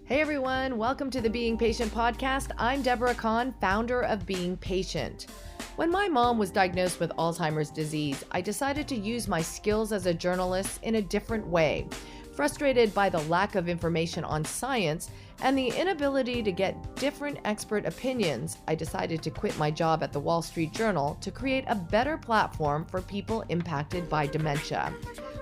Hey everyone, welcome to the Being Patient podcast. I'm Deborah Kahn, founder of Being Patient. When my mom was diagnosed with Alzheimer's disease, I decided to use my skills as a journalist in a different way. Frustrated by the lack of information on science and the inability to get different expert opinions, I decided to quit my job at the Wall Street Journal to create a better platform for people impacted by dementia.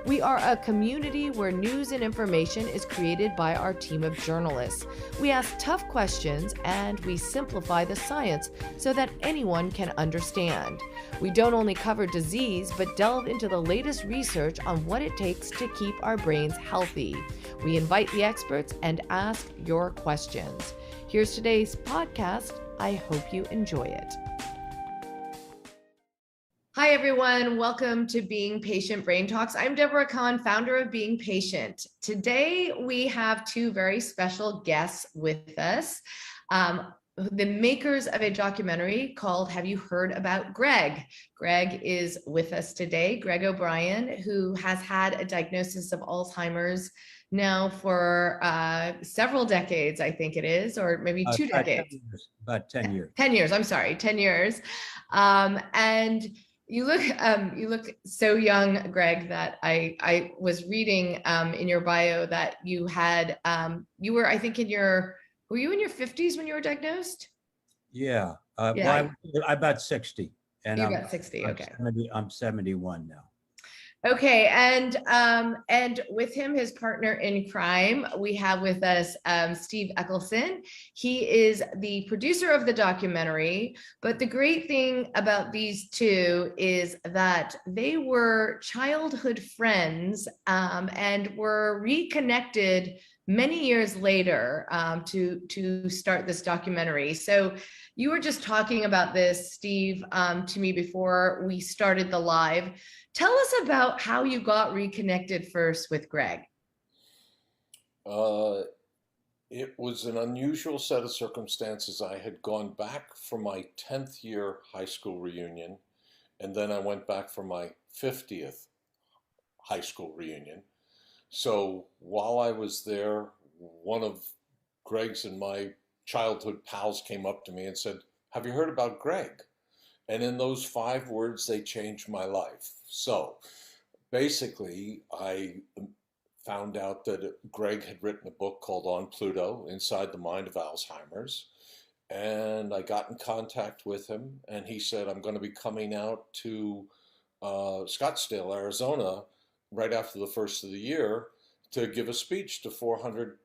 We are a community where news and information is created by our team of journalists. We ask tough questions and we simplify the science so that anyone can understand. We don't only cover disease, but delve into the latest research on what it takes to keep our brains healthy. We invite the experts and ask your questions. Here's today's podcast. I hope you enjoy it. Hi, everyone. Welcome to Being Patient Brain Talks. I'm Deborah Kahn, founder of Being Patient. Today, we have two very special guests with us. The makers of a documentary called Have You Heard About Greg? Greg is with us today. Greg O'Brien, who has had a diagnosis of Alzheimer's now for several decades, I think it is, or maybe 2 decades. About 10 years. 10 years, I'm sorry, 10 years. And you look so young, Greg, that I was reading in your bio that you had, you were, I think were you in your 50s when you were diagnosed? Yeah. Well, I'm about 60. And You're about 60, okay. I'm 71 now. Okay, and with him, his partner in crime, we have with us Steve Ecclesine. He is the producer of the documentary, but the great thing about these two is that they were childhood friends and were reconnected many years later to start this documentary. So you were just talking about this, Steve, to me before we started the live. Tell us about how you got reconnected first with Greg. It was an unusual set of circumstances. I had gone back for my 10th year high school reunion, and then I went back for my 50th high school reunion. So while I was there, one of Greg's and my childhood pals came up to me and said, "Have you heard about Greg?" And in those 5 words, they changed my life. So basically, I found out that Greg had written a book called On Pluto, Inside the Mind of Alzheimer's. And I got in contact with him, and he said, "I'm going to be coming out to Scottsdale, Arizona, right after the first of the year to give a speech to 400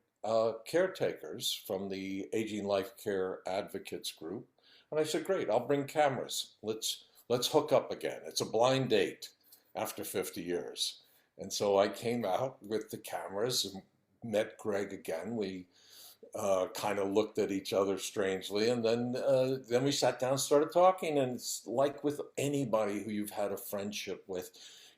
caretakers from the Aging Life Care Advocates group." And I said, "Great, I'll bring cameras. Let's hook up again. It's a blind date after 50 years." And so I came out with the cameras and met Greg again. We kind of looked at each other strangely, and then we sat down and started talking. And it's like with anybody who you've had a friendship with,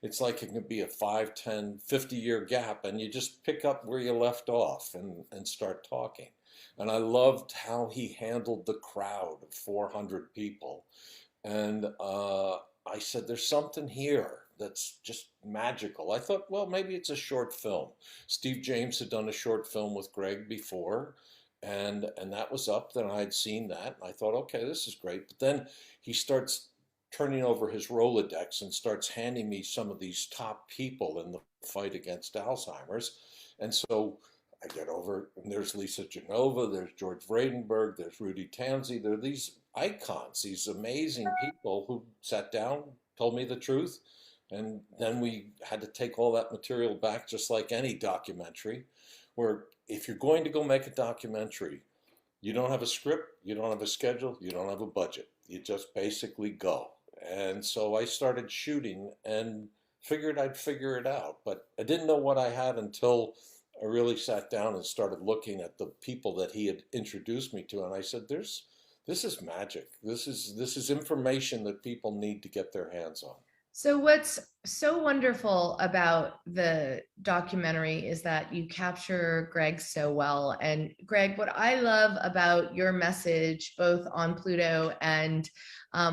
it's like it can be a 5, 10, 50-year gap, and you just pick up where you left off and start talking. And I loved how he handled the crowd of 400 people. And I said, "There's something here that's just magical." I thought, well, maybe it's a short film. Steve James had done a short film with Greg before, and that was up. Then I had seen that. And I thought, okay, this is great. But then he starts turning over his Rolodex and starts handing me some of these top people in the fight against Alzheimer's. And so I get over, and there's Lisa Genova, there's George Vredenberg, there's Rudy Tanzi. There are these icons, these amazing people who sat down, told me the truth, and then we had to take all that material back, just like any documentary, where if you're going to go make a documentary, you don't have a script, you don't have a schedule, you don't have a budget. You just basically go. And so I started shooting and figured I'd figure it out, but I didn't know what I had until I really sat down and started looking at the people that he had introduced me to, and I said, this is magic. This is information that people need to get their hands on. So what's so wonderful about the documentary is that you capture Greg so well. And Greg, what I love about your message, both on Pluto and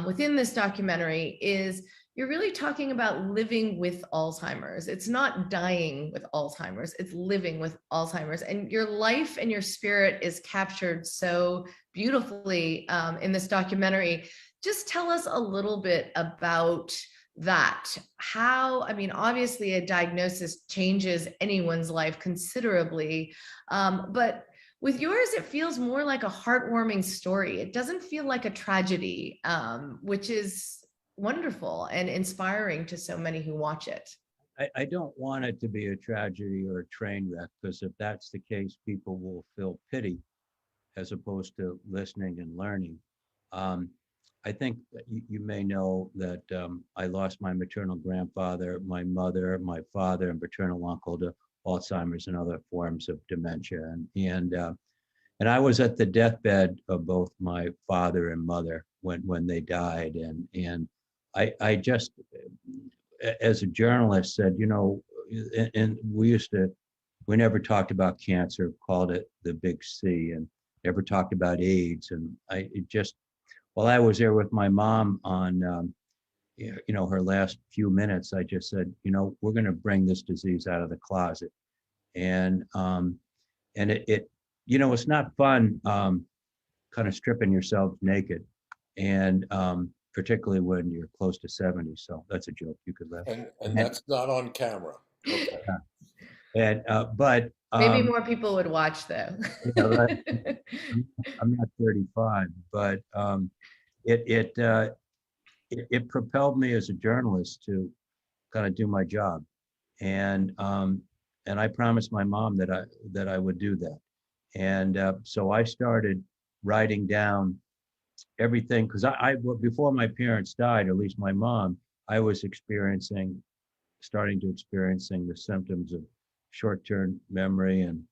within this documentary, is You're really talking about living with Alzheimer's. It's not dying with Alzheimer's, it's living with Alzheimer's. And your life and your spirit is captured so beautifully in this documentary. Just tell us a little bit about that. How, I mean, obviously, a diagnosis changes anyone's life considerably, but with yours, it feels more like a heartwarming story. It doesn't feel like a tragedy, which is wonderful and inspiring to so many who watch it. I don't want it to be a tragedy or a train wreck, because if that's the case, people will feel pity as opposed to listening and learning. I think that you may know that I lost my maternal grandfather, my mother, my father, and paternal uncle to Alzheimer's and other forms of dementia. And I was at the deathbed of both my father and mother when they died. And I just, as a journalist, said, and we never talked about cancer, called it the big C, and never talked about AIDS. And while I was there with my mom on, her last few minutes, I just said, we're going to bring this disease out of the closet. And it's not fun, kind of stripping yourself naked, and particularly when you're close to 70. So that's a joke you could laugh. And that's not on camera. Okay. And but maybe more people would watch though. Right. I'm not 35, but it propelled me as a journalist to kind of do my job, and I promised my mom that I would do that, and so I started writing down everything, because before my parents died, or at least my mom, I was starting to experiencing the symptoms of short-term memory and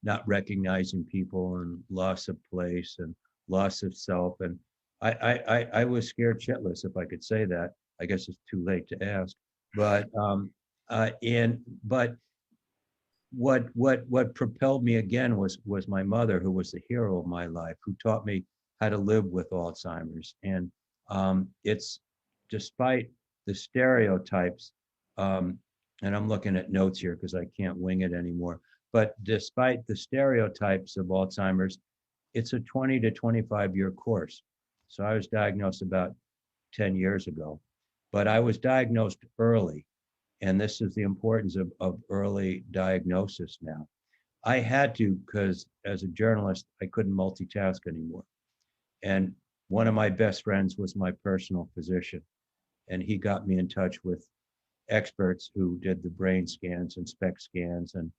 not recognizing people, and loss of place and loss of self. And I was scared shitless, if I could say that. I guess it's too late to ask, but what propelled me again was my mother, who was the hero of my life, who taught me how to live with Alzheimer's. And it's, despite the stereotypes, and I'm looking at notes here because I can't wing it anymore, but despite the stereotypes of Alzheimer's, it's a 20 to 25 year course. So I was diagnosed about 10 years ago, but I was diagnosed early. And this is the importance of early diagnosis now. I had to, because as a journalist, I couldn't multitask anymore. And one of my best friends was my personal physician. And he got me in touch with experts who did the brain scans and SPECT scans. And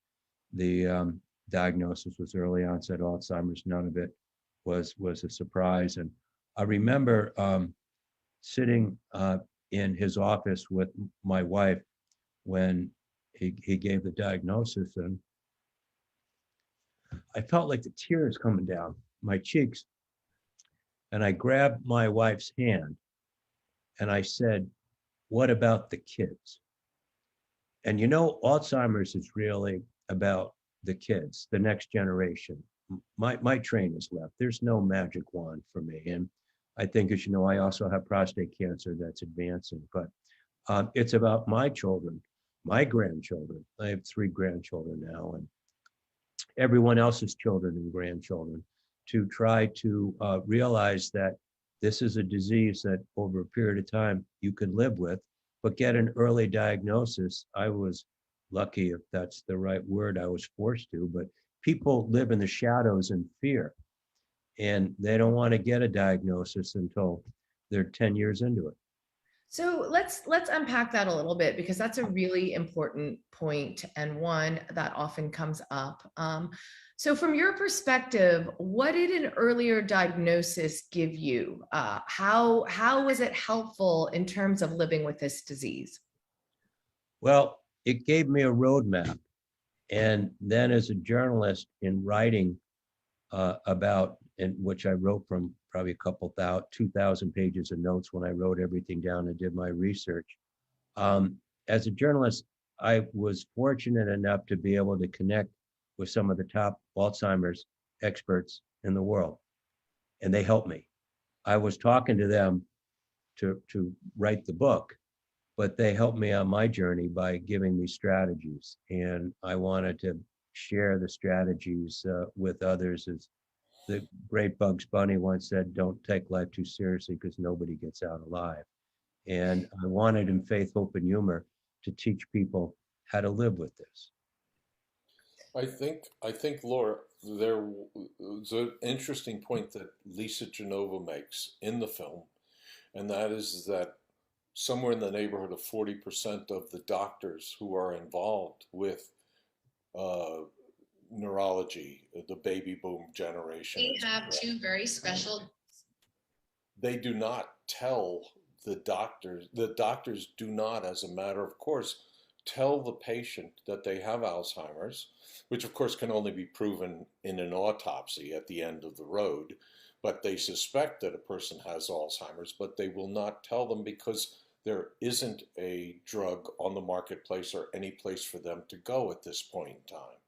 the diagnosis was early onset Alzheimer's. None of it was a surprise. And I remember sitting in his office with my wife when he gave the diagnosis, and I felt like the tears coming down my cheeks. And I grabbed my wife's hand and I said, "What about the kids?" And Alzheimer's is really about the kids, the next generation. My train is left. There's no magic wand for me. And I think, as you know, I also have prostate cancer that's advancing, but it's about my children, my grandchildren. I have 3 grandchildren now, and everyone else's children and grandchildren, to try to realize that this is a disease that over a period of time you can live with, but get an early diagnosis. I was lucky, if that's the right word. I was forced to, but people live in the shadows in fear, and they don't want to get a diagnosis until they're 10 years into it. So let's unpack that a little bit, because that's a really important point, and one that often comes up. So from your perspective, what did an earlier diagnosis give you? How was it helpful in terms of living with this disease? Well, it gave me a roadmap. And then as a journalist, in writing about, in which I wrote from probably 2,000 pages of notes when I wrote everything down and did my research. As a journalist, I was fortunate enough to be able to connect with some of the top Alzheimer's experts in the world, and they helped me. I was talking to them to write the book, but they helped me on my journey by giving me strategies, and I wanted to share the strategies with others. As the great Bugs Bunny once said, "Don't take life too seriously because nobody gets out alive." And I wanted in Faith, Hope, and Humor to teach people how to live with this. I think, Laura, there was an interesting point that Lisa Genova makes in the film, and that is that somewhere in the neighborhood of 40% of the doctors who are involved with uh, neurology, the baby boom generation, We have two very special. they do not tell the doctors do not, as a matter of course, tell the patient that they have Alzheimer's, which of course can only be proven in an autopsy at the end of the road. But they suspect that a person has Alzheimer's, but they will not tell them because there isn't a drug on the marketplace or any place for them to go at this point in time.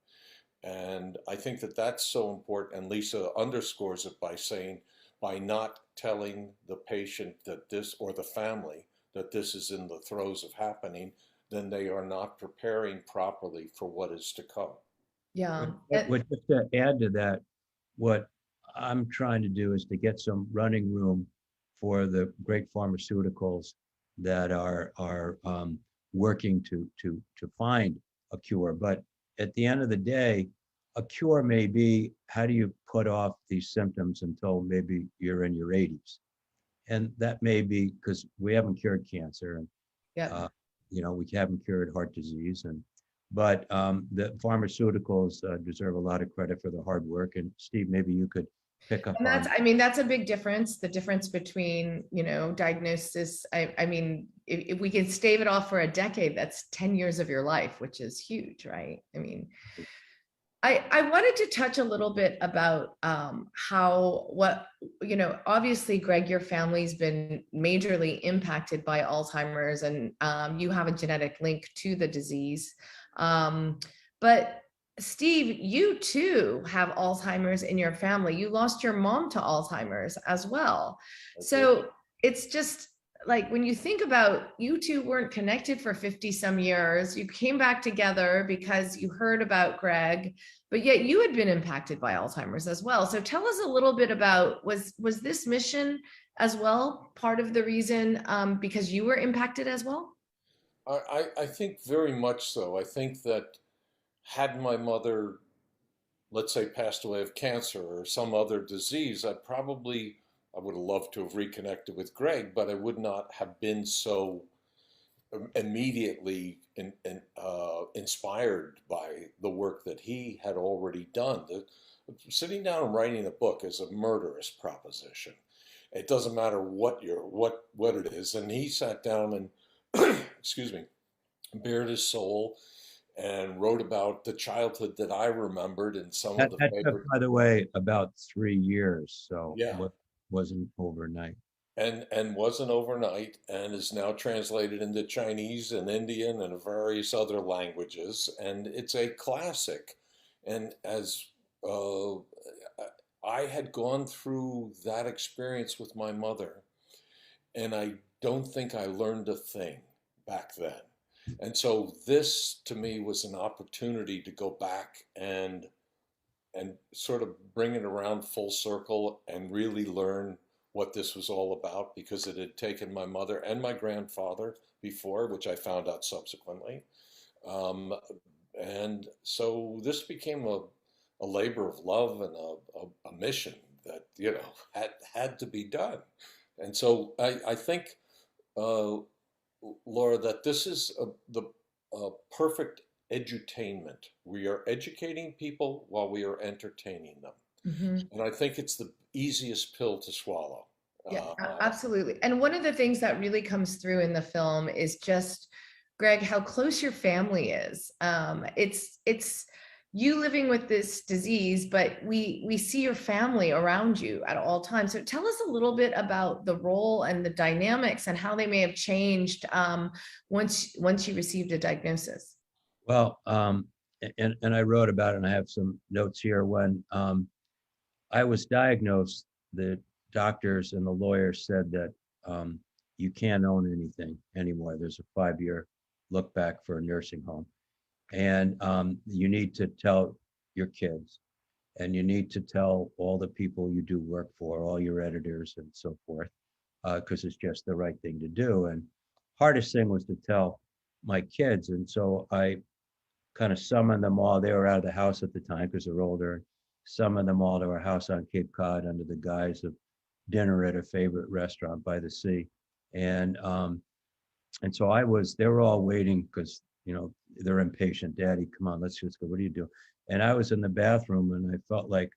And I think that that's so important. And Lisa underscores it by saying, by not telling the patient that this, or the family, that this is in the throes of happening, then they are not preparing properly for what is to come. Yeah. Just to add to that, what I'm trying to do is to get some running room for the great pharmaceuticals that are working to find a cure. But at the end of the day, a cure may be, how do you put off these symptoms until maybe you're in your 80s? And that may be because we haven't cured cancer, and Yeah. we haven't cured heart disease, but the pharmaceuticals deserve a lot of credit for the hard work. And Steve, maybe you could pick up And on. that's a big difference. The difference between, diagnosis. I mean, if we can stave it off for a decade, that's 10 years of your life, which is huge, right? I mean, I wanted to touch a little bit about obviously, Greg, your family's been majorly impacted by Alzheimer's, and you have a genetic link to the disease. But Steve, you too have Alzheimer's in your family. You lost your mom to Alzheimer's as well. Okay. So it's just like, when you think about, you two weren't connected for 50 some years, you came back together because you heard about Greg, but yet you had been impacted by Alzheimer's as well. So tell us a little bit about, was this mission as well part of the reason, because you were impacted as well? I think very much so. I think that had my mother, let's say, passed away of cancer or some other disease, I would have loved to have reconnected with Greg, but I would not have been so immediately inspired by the work that he had already done. Sitting down and writing a book is a murderous proposition. It doesn't matter what it is. And he sat down and, excuse me, bared his soul and wrote about the childhood that I remembered and some of the That favorite. took, by the way, about 3 years, so Yeah. it wasn't overnight. And wasn't overnight, and is now translated into Chinese and Indian and various other languages, and it's a classic. And as I had gone through that experience with my mother, and I don't think I learned a thing back then. And so this to me was an opportunity to go back and sort of bring it around full circle and really learn what this was all about, because it had taken my mother and my grandfather before, which I found out subsequently. And so this became a labor of love and a mission that, had to be done. And so I think, Laura, that this is the perfect edutainment. We are educating people while we are entertaining them. Mm-hmm. And I think it's the easiest pill to swallow. Yeah, absolutely. And one of the things that really comes through in the film is just, Greg, how close your family is. It's you living with this disease, but we see your family around you at all times. So tell us a little bit about the role and the dynamics and how they may have changed once you received a diagnosis. Well, and I wrote about it, and I have some notes here. When I was diagnosed, the doctors and the lawyers said that you can't own anything anymore. There's a 5-year look back for a nursing home. And you need to tell your kids, and you need to tell all the people you do work for, all your editors and so forth, because it's just the right thing to do. And hardest thing was to tell my kids. And so I kind of summoned them all. They were out of the house at the time because they're older. Summoned them all to our house on Cape Cod under the guise of dinner at a favorite restaurant by the sea. And so they were all waiting because, they're impatient. Daddy, come on, let's just go. What do you do? And I was in the bathroom and I felt like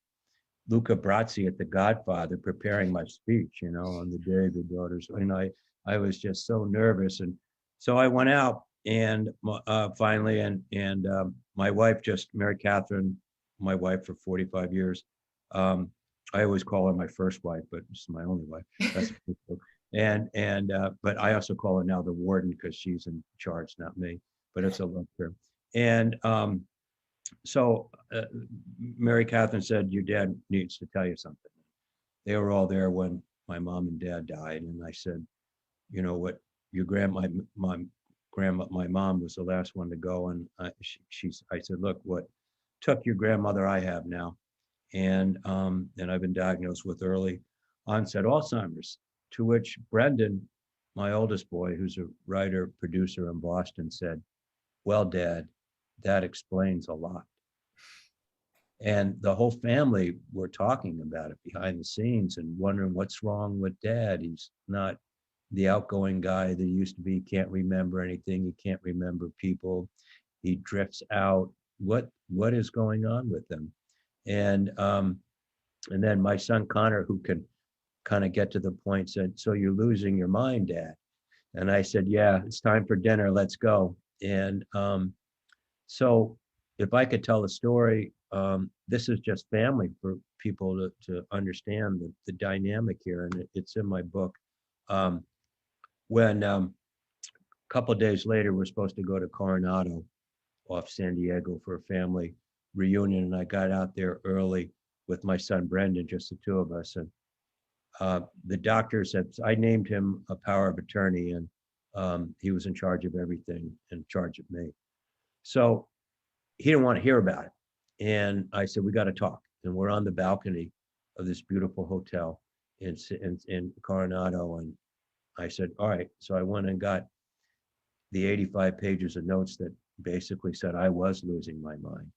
Luca Brasi at The Godfather preparing my speech, on the day of the daughters. I was just so nervous. And so I went out and finally, and my wife, Mary Catherine, my wife for 45 years. I always call her my first wife, but she's my only wife. That's but I also call her now the warden because she's in charge, not me, but it's a love term. And so Mary Catherine said, your dad needs to tell you something. They were all there when my mom and dad died. And I said, what, my mom was the last one to go. And I said, look, what took your grandmother, I have now. And I've been diagnosed with early onset Alzheimer's, to which Brendan, my oldest boy, who's a writer, producer in Boston, said, well, Dad, that explains a lot. And the whole family were talking about it behind the scenes and wondering what's wrong with Dad. He's not the outgoing guy that he used to be. He can't remember anything. He can't remember people. He drifts out. What is going on with him? And then my son Connor, who can kind of get to the point, said, so you're losing your mind, Dad? And I said, yeah, it's time for dinner. Let's go. And so if I could tell a story, this is just family for people to understand the dynamic here. And it's in my book. When a couple of days later, we're supposed to go to Coronado off San Diego for a family reunion. And I got out there early with my son, Brendan, just the two of us. And the doctor said, I named him a power of attorney, and he was in charge of everything, in charge of me. So he didn't want to hear about it. And I said, we got to talk. And we're on the balcony of this beautiful hotel in Coronado. And I said, all right. So I went and got the 85 pages of notes that basically said I was losing my mind.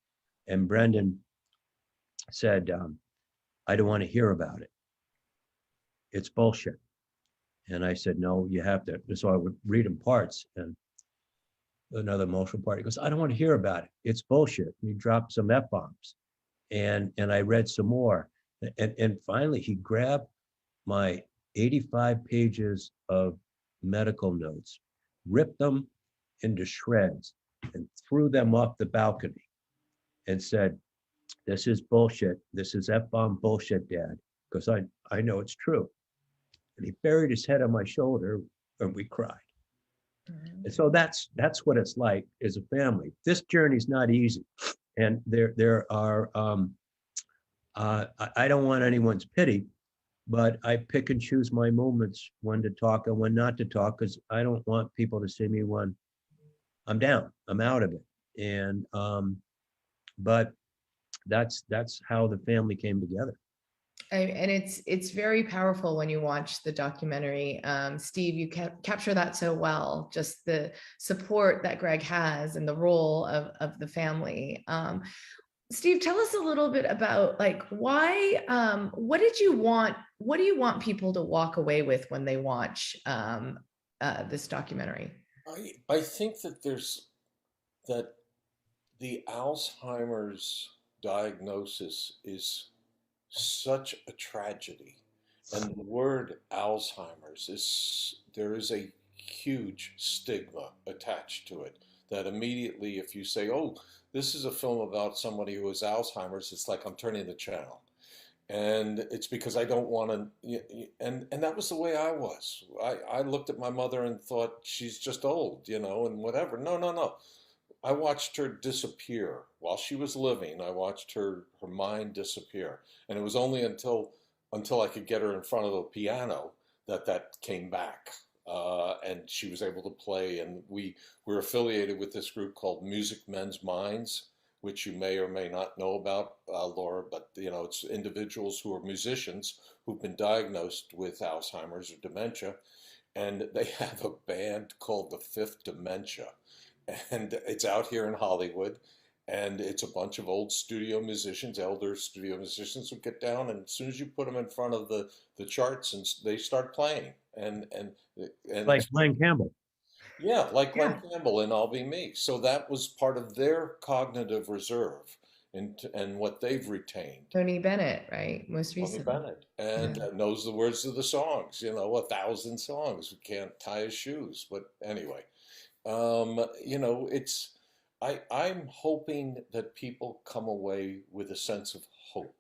And Brendan said, I don't want to hear about it. It's bullshit. And I said, no, you have to. So I would read him parts, and another emotional part, he goes, I don't want to hear about it. It's bullshit. And he dropped some F-bombs. And I read some more. And finally, he grabbed my 85 pages of medical notes, ripped them into shreds, and threw them off the balcony and said, this is bullshit. This is F-bomb bullshit, Dad, because I know it's true. And he buried his head on my shoulder, and we cried. Mm-hmm. And so that's what it's like as a family. This journey's not easy. And there are, I don't want anyone's pity, but I pick and choose my moments when to talk and when not to talk, because I don't want people to see me when I'm down, I'm out of it. And, but that's how the family came together. And it's very powerful when you watch the documentary. Steve, you capture that so well, just the support that Greg has and the role of the family. Steve, tell us a little bit about why, what do you want people to walk away with when they watch this documentary? I think that that the Alzheimer's diagnosis is such a tragedy, and the word Alzheimer's there is a huge stigma attached to it, that immediately if you say, oh, this is a film about somebody who has Alzheimer's, it's like I'm turning the channel. And it's because I don't want to, and that was the way I was. I looked at my mother and thought, she's just old, and whatever. No. I watched her disappear while she was living. I watched her mind disappear, and it was only until I could get her in front of the piano that came back. and she was able to play. And we're affiliated with this group called Music Men's Minds, which you may or may not know about, Laura. But it's individuals who are musicians who've been diagnosed with Alzheimer's or dementia, and they have a band called the Fifth Dementia, and it's out here in Hollywood. And it's a bunch of old studio musicians, elder studio musicians, who get down, and as soon as you put them in front of the charts, and they start playing, and Like Glenn Campbell. yeah, like Yeah. Glenn Campbell in I'll Be Me. So that was part of their cognitive reserve, and what they've retained. Tony Bennett, right? Most Tony recently. Bennett, and knows the words of the songs. 1,000 songs. We can't tie his shoes, but anyway, it's. I'm hoping that people come away with a sense of hope.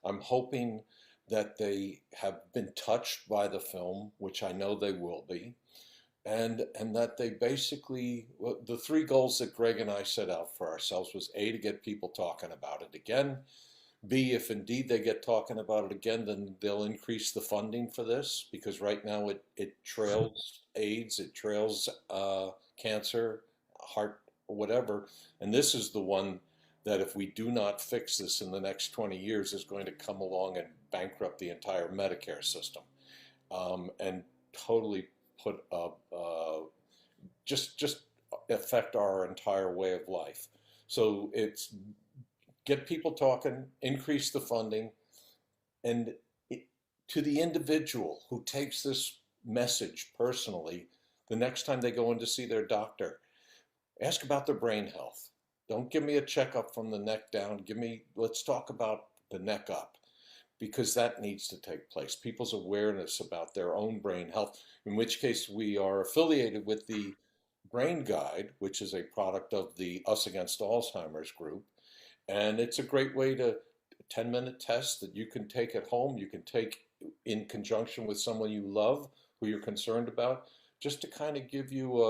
I'm hoping that they have been touched by the film, which I know they will be, and that they basically, well, the three goals that Greg and I set out for ourselves was A, to get people talking about it again. B, if indeed they get talking about it again, then they'll increase the funding for this, because right now it trails AIDS, it trails cancer, heart, whatever. And this is the one that if we do not fix this in the next 20 years is going to come along and bankrupt the entire Medicare system, and totally put just affect our entire way of life. So it's get people talking, increase the funding, and to the individual who takes this message personally, the next time they go in to see their doctor, ask about their brain health. Don't give me a checkup from the neck down. Let's talk about the neck up, because that needs to take place. People's awareness about their own brain health, in which case we are affiliated with the Brain Guide, which is a product of the Us Against Alzheimer's group. And it's a great way to 10-minute test that you can take at home. You can take in conjunction with someone you love, who you're concerned about, just to kind of give you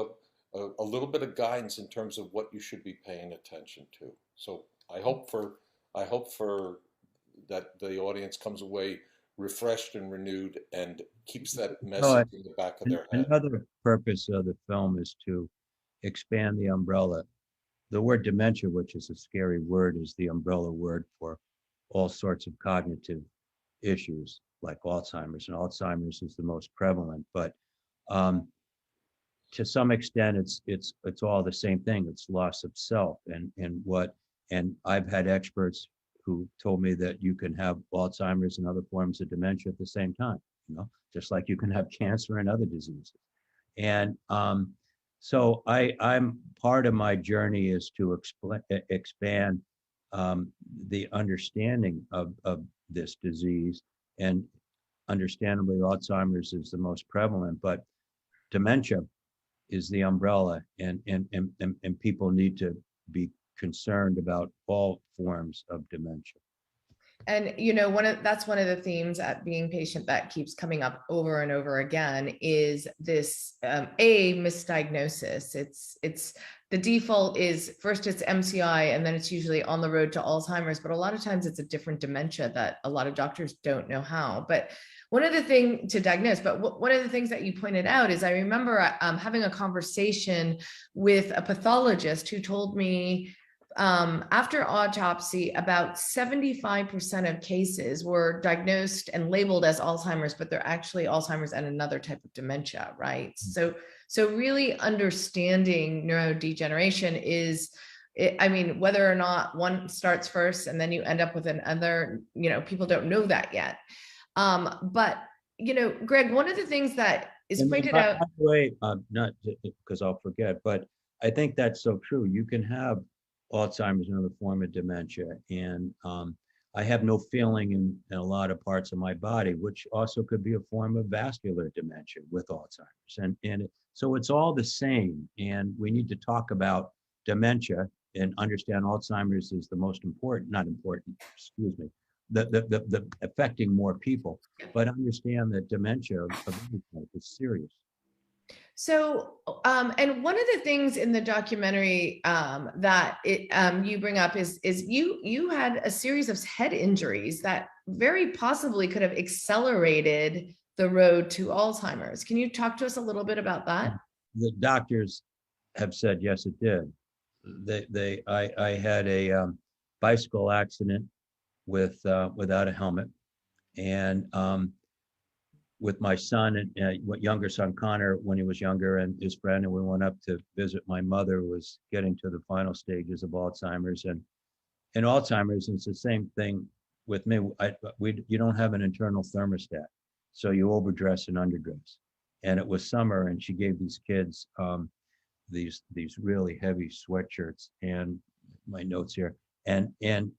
a little bit of guidance in terms of what you should be paying attention to. So I hope for that the audience comes away refreshed and renewed and keeps that message in the back of their head. Another purpose of the film is to expand the umbrella. The word dementia, which is a scary word, is the umbrella word for all sorts of cognitive issues like Alzheimer's, and Alzheimer's is the most prevalent. But to some extent, it's all the same thing. It's loss of self, and I've had experts who told me that you can have Alzheimer's and other forms of dementia at the same time. Just like you can have cancer and other diseases. And so I'm part of my journey is to expand the understanding of this disease. And understandably, Alzheimer's is the most prevalent, but dementia is the umbrella, and people need to be concerned about all forms of dementia. And that's one of the themes at Being Patient that keeps coming up over and over again is this misdiagnosis. It's the default is first it's MCI, and then it's usually on the road to Alzheimer's, but a lot of times it's a different dementia that a lot of doctors don't know how. But one of the things to diagnose, but one of the things that you pointed out is I remember having a conversation with a pathologist who told me after autopsy, about 75% of cases were diagnosed and labeled as Alzheimer's, but they're actually Alzheimer's and another type of dementia, right? So really understanding neurodegeneration is, whether or not one starts first and then you end up with another, people don't know that yet. But, Greg, one of the things that is pointed out. By the way, not because I'll forget, but I think that's so true. You can have Alzheimer's, another form of dementia, and I have no feeling in a lot of parts of my body, which also could be a form of vascular dementia with Alzheimer's, and so it's all the same. And we need to talk about dementia and understand Alzheimer's is the most important, not important, excuse me, the affecting more people, but understand that dementia of any type is serious. So, and one of the things in the documentary that you bring up is you had a series of head injuries that very possibly could have accelerated the road to Alzheimer's. Can you talk to us a little bit about that? The doctors have said yes, it did. I had a bicycle accident with without a helmet, and with my son and younger son Connor when he was younger, and his friend, and we went up to visit my mother, who was getting to the final stages of Alzheimer's, and in Alzheimer's, it's the same thing with me. You don't have an internal thermostat, so you overdress and underdress. And it was summer, and she gave these kids these really heavy sweatshirts, and my notes here. And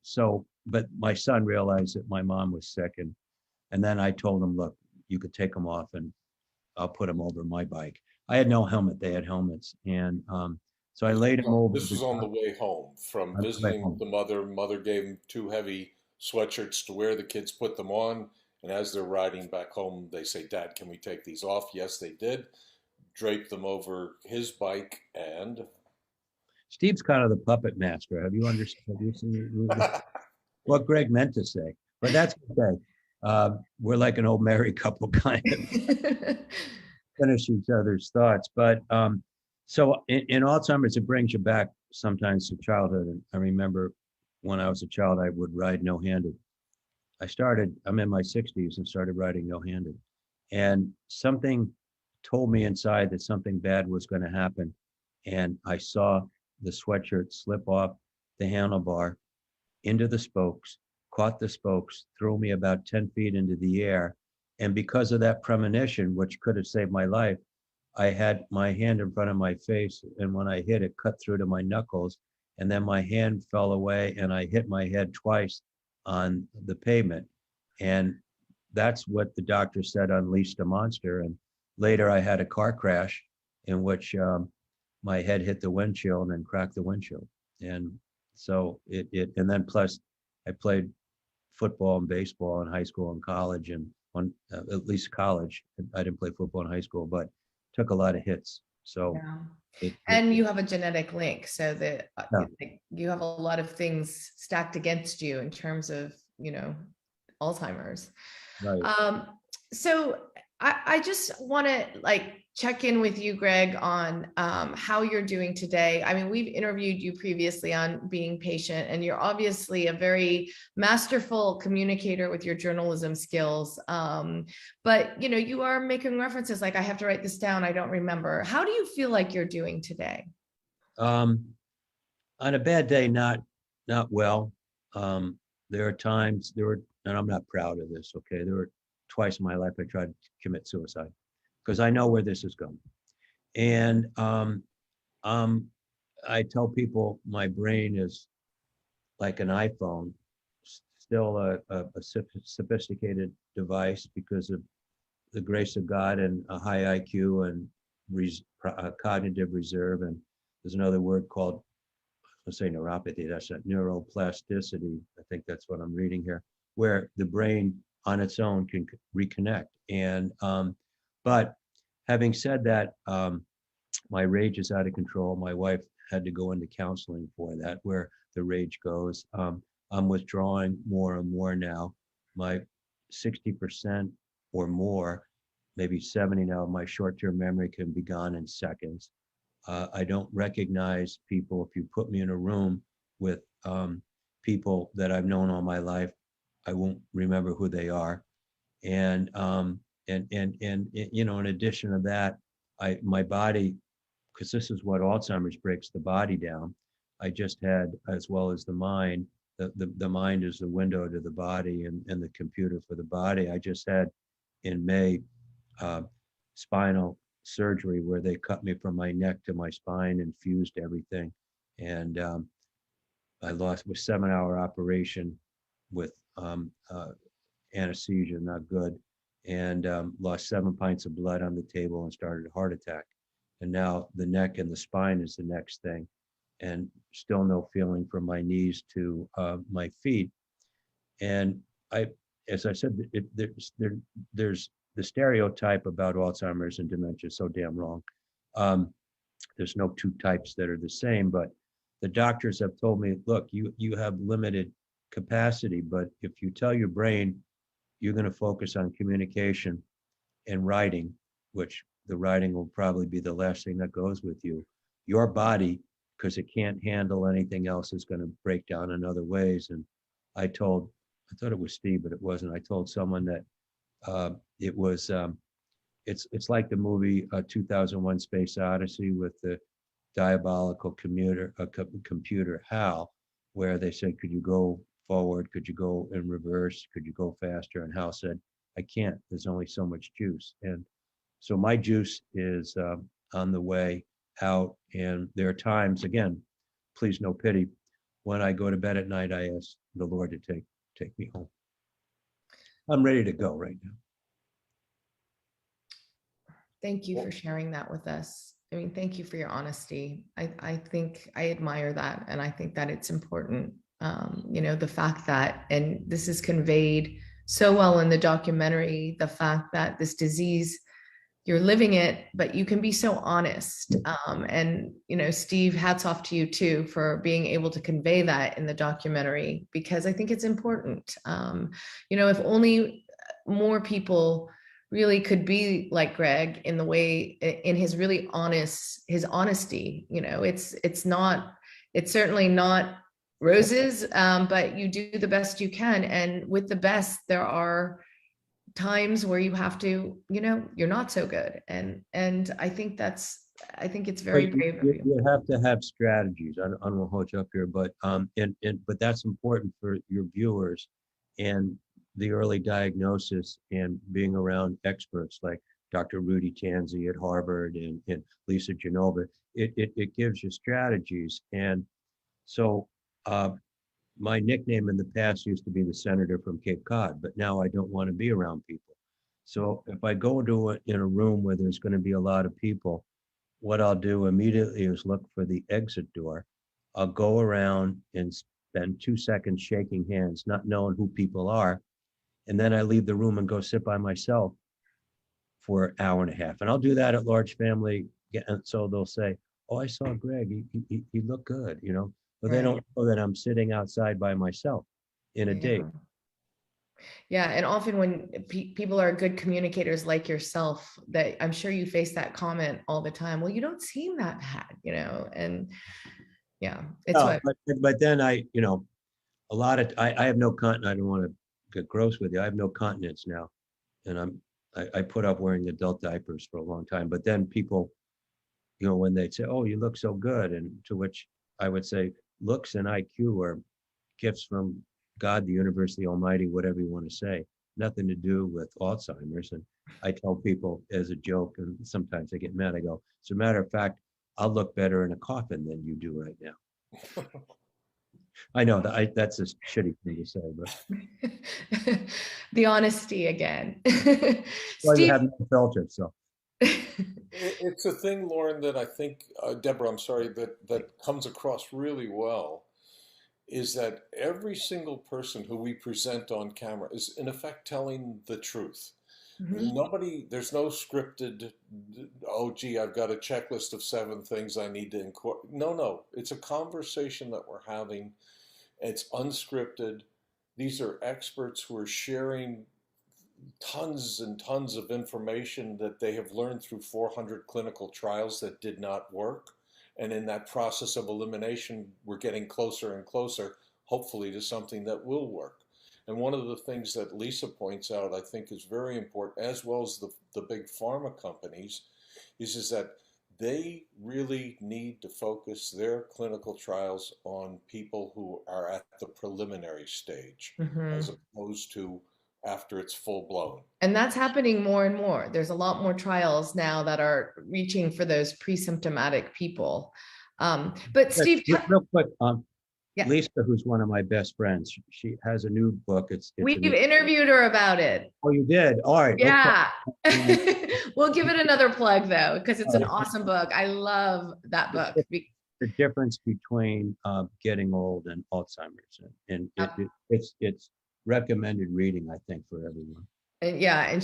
so, but my son realized that my mom was sick, and then I told him, look, you could take them off, and I'll put them over my bike. I had no helmet; they had helmets, and so I laid him over. This was on the way home from visiting the mother. Mother gave him two heavy sweatshirts to wear. The kids put them on, and as they're riding back home, they say, "Dad, can we take these off?" Yes, they did. Draped them over his bike, and Steve's kind of the puppet master. Have you understood? Have you seen what Greg meant to say? But that's okay. We're like an old married couple, kind of finish each other's thoughts. But so in Alzheimer's, it brings you back sometimes to childhood. And I remember when I was a child, I would ride no-handed. I'm in my 60s and started riding no-handed. And something told me inside that something bad was going to happen. And I saw the sweatshirt slip off the handlebar into the spokes, caught the spokes, threw me about 10 feet into the air. And because of that premonition, which could have saved my life, I had my hand in front of my face. And when I hit it, cut through to my knuckles. And then my hand fell away and I hit my head twice on the pavement. And that's what the doctor said unleashed a monster. And later I had a car crash in which my head hit the windshield and cracked the windshield. And so and then plus I played football and baseball in high school and college, and at least college. I didn't play football in high school, but took a lot of hits. So, yeah. And you have a genetic link, so that you have a lot of things stacked against you in terms of, Alzheimer's. Right. So I just want to check in with you, Greg, on how you're doing today. I mean, we've interviewed you previously on Being Patient, and you're obviously a very masterful communicator with your journalism skills. But, you are making references like, I have to write this down, I don't remember. How do you feel like you're doing today? On a bad day, not well. There are times, and I'm not proud of this, okay? There were twice in my life I tried to commit suicide because I know where this is going. And I tell people my brain is like an iPhone, still a sophisticated device because of the grace of God and a high IQ and cognitive reserve. And there's another word called, let's say neuropathy, that's not neuroplasticity. I think that's what I'm reading here, where the brain on its own can reconnect. And but having said that, my rage is out of control. My wife had to go into counseling for that, where the rage goes. I'm withdrawing more and more now. My 60% or more, maybe 70 now, my short-term memory can be gone in seconds. I don't recognize people. If you put me in a room with people that I've known all my life, I won't remember who they are. And in addition to that, my body, because this is what Alzheimer's breaks the body down. I just had, as well as the mind, the mind is the window to the body and the computer for the body. I just had in May spinal surgery where they cut me from my neck to my spine and fused everything. And I lost a 7-hour operation with anesthesia, not good, and lost 7 pints of blood on the table and started a heart attack. And now the neck and the spine is the next thing, and still no feeling from my knees to my feet. And as I said, there's the stereotype about Alzheimer's and dementia is so damn wrong. There's no two types that are the same, but the doctors have told me, look, you have limited capacity, but if you tell your brain you're going to focus on communication, and writing, which the writing will probably be the last thing that goes with you. Your body, because it can't handle anything else, is going to break down in other ways. And I thought it was Steve, but it wasn't. I told someone that it was, it's like the movie 2001 Space Odyssey with the diabolical computer HAL, where they said, could you go forward? Could you go in reverse? Could you go faster? And HAL said, I can't. There's only so much juice. And so my juice is on the way out. And there are times, again, please no pity, when I go to bed at night, I ask the Lord to take me home. I'm ready to go right now. Thank you for sharing that with us. I mean, thank you for your honesty. I think I admire that. And I think that it's important, you know, the fact that, and this is conveyed so well in the documentary, the fact that this disease, you're living it, but you can be so honest. And, you know, Steve, hats off to you too, for being able to convey that in the documentary, because I think it's important. You know, if only more people really could be like Greg in the way, in his really his honesty, you know, it's certainly not roses, but you do the best you can. And with the best, there are times where you have to, you know, you're not so good. And I think it's very brave of you. You have to have strategies. I don't want to hold you up here, but but that's important for your viewers, and the early diagnosis and being around experts like Dr. Rudy Tanzi at Harvard and Lisa Genova. It gives you strategies. And so my nickname in the past used to be the senator from Cape Cod, but now I don't want to be around people. So if I go in a room where there's going to be a lot of people, what I'll do immediately is look for the exit door. I'll go around and spend 2 seconds shaking hands, not knowing who people are. And then I leave the room and go sit by myself for an hour and a half. And I'll do that at large family. And so they'll say, oh, I saw Greg, he looked good, you know. But they don't know that I'm sitting outside by myself in a date. Yeah, and often when people are good communicators like yourself, that I'm sure you face that comment all the time. Well, you don't seem that bad, you know. And yeah, it's but then I, you know, a lot of I have no continence. I don't want to get gross with you. I have no continence now, and I put up wearing adult diapers for a long time. But then people, you know, when they say, "Oh, you look so good," and to which I would say, looks and IQ are gifts from God, the universe, the Almighty, whatever you want to say, nothing to do with Alzheimer's. And I tell people as a joke, and sometimes they get mad, I go, as a matter of fact, I'll look better in a coffin than you do right now. I know that's a shitty thing to say, but. The honesty again. Well, you have no filter, so. It's a thing, Lauren, that I think, Deborah, I'm sorry, that comes across really well, is that every single person who we present on camera is in effect telling the truth. Mm-hmm. There's no scripted, oh, gee, I've got a checklist of 7 things I need to incorporate. No, it's a conversation that we're having. It's unscripted. These are experts who are sharing tons and tons of information that they have learned through 400 clinical trials that did not work. And in that process of elimination, we're getting closer and closer, hopefully, to something that will work. And one of the things that Lisa points out, I think is very important, as well as the big pharma companies, is that they really need to focus their clinical trials on people who are at the preliminary stage, as opposed to after it's full blown. And that's happening more and more. There's a lot more trials now that are reaching for those pre-symptomatic people. But Steve, real quick, yeah. Lisa, who's one of my best friends, she has a new book. We've interviewed her about it. Oh, you did? All right. Yeah. Okay. We'll give it another plug though, because it's an awesome book. I love that book. The difference between getting old and Alzheimer's, and it's recommended reading, I think, for everyone. And yeah, and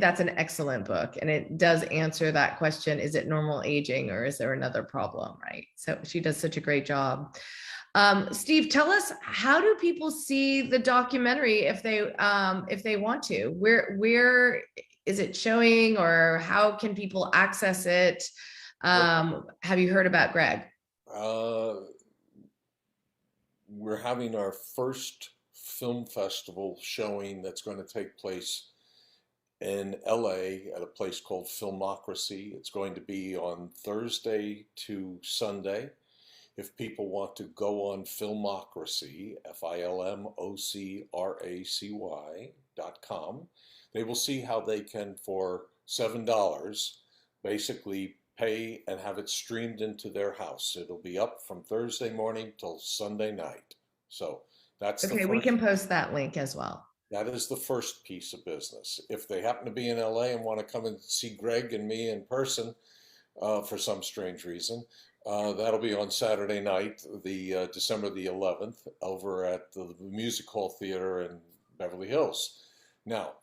that's an excellent book, and it does answer that question: is it normal aging, or is there another problem? Right. So she does such a great job. Steve, tell us, how do people see the documentary if they want to? Where is it showing, or how can people access it? Have you heard about Greg? We're having our first film festival showing that's going to take place in LA at a place called Filmocracy. It's going to be on Thursday to Sunday. If people want to go on Filmocracy, FILMOCRACY.com, they will see how they can, for $7, basically pay and have it streamed into their house. It'll be up from Thursday morning till Sunday night. So that's okay. We can post that link as well. That is the first piece of business. If they happen to be in LA and want to come and see Greg and me in person for some strange reason, that'll be on Saturday night, the December the 11th, over at the Music Hall Theater in Beverly Hills. Now,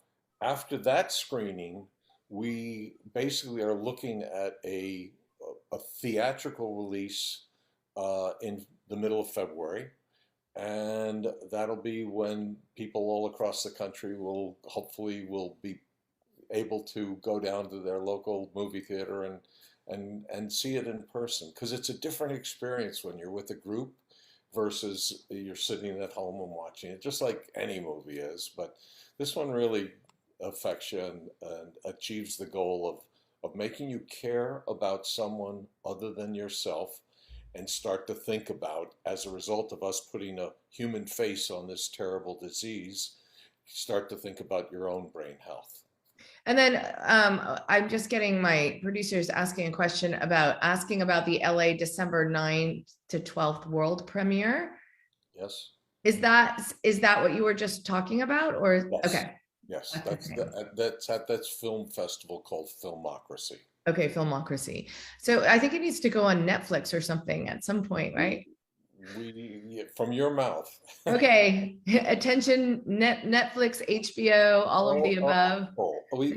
after that screening, we basically are looking at a theatrical release in the middle of February. And that'll be when people all across the country will be able to go down to their local movie theater and see it in person, because it's a different experience when you're with a group versus you're sitting at home and watching it, just like any movie is. But this one really affects you and achieves the goal of making you care about someone other than yourself, and start to think about, as a result of us putting a human face on this terrible disease, start to think about your own brain health. And then I'm just getting my producers asking a question about the LA December 9th to 12th world premiere. Yes. Is that what you were just talking about, or? Yes. Okay. Yes, that's at that film festival called Filmocracy. Okay, Filmocracy. So I think it needs to go on Netflix or something at some point, right? From your mouth. Okay, attention, Netflix, HBO, all of the above. We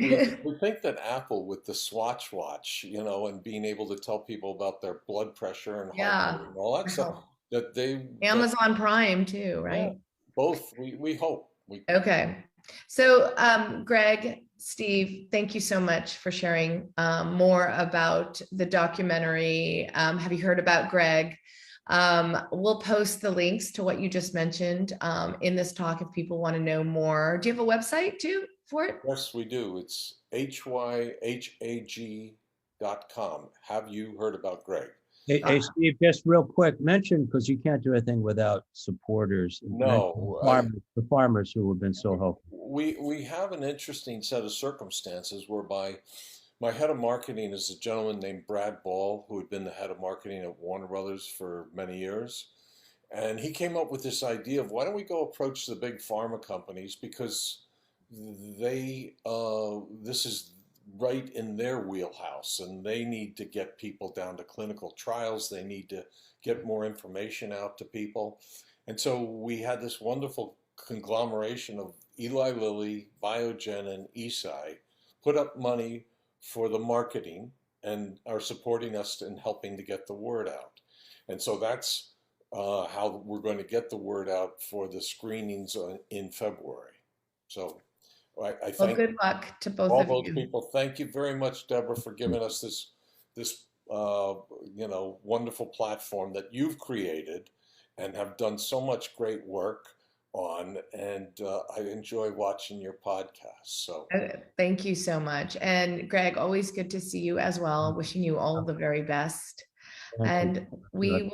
think that Apple, with the Swatch watch, and being able to tell people about their blood pressure and heart rate and all that stuff, that Amazon Prime too, right? Yeah, both. We hope. Okay. So, Greg, Steve, thank you so much for sharing more about the documentary. Have you heard about Greg? We'll post the links to what you just mentioned in this talk if people want to know more. Do you have a website too for it? Yes, we do. It's hyhag.com. Have you heard about Greg? Hey, Steve, just real quick, mention, because you can't do anything without supporters. No. The farmers who have been so helpful. We have an interesting set of circumstances whereby my head of marketing is a gentleman named Brad Ball, who had been the head of marketing at Warner Brothers for many years. And he came up with this idea of, why don't we go approach the big pharma companies, because this is right in their wheelhouse, and they need to get people down to clinical trials. They need to get more information out to people. And so we had this wonderful conglomeration of Eli Lilly, Biogen, and Ecclesine put up money for the marketing and are supporting us in helping to get the word out. And so that's how we're going to get the word out for the screenings in February. So I thank good luck to both all of those you. people. Thank you very much, Deborah, for giving us this wonderful platform that you've created and have done so much great work on. And I enjoy watching your podcast. So thank you so much. And Greg, always good to see you as well. Wishing you all the very best. And we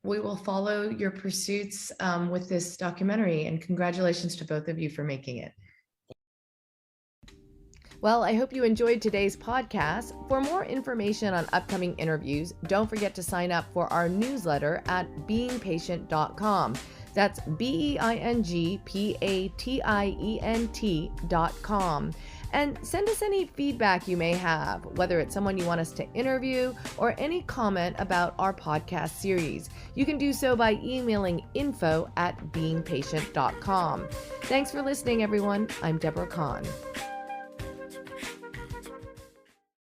will follow your pursuits with this documentary, and congratulations to both of you for making it. Well, I hope you enjoyed today's podcast. For more information on upcoming interviews, don't forget to sign up for our newsletter at beingpatient.com. That's beingpatient.com. And send us any feedback you may have, whether it's someone you want us to interview or any comment about our podcast series. You can do so by emailing info@beingpatient.com. Thanks for listening, everyone. I'm Deborah Kahn.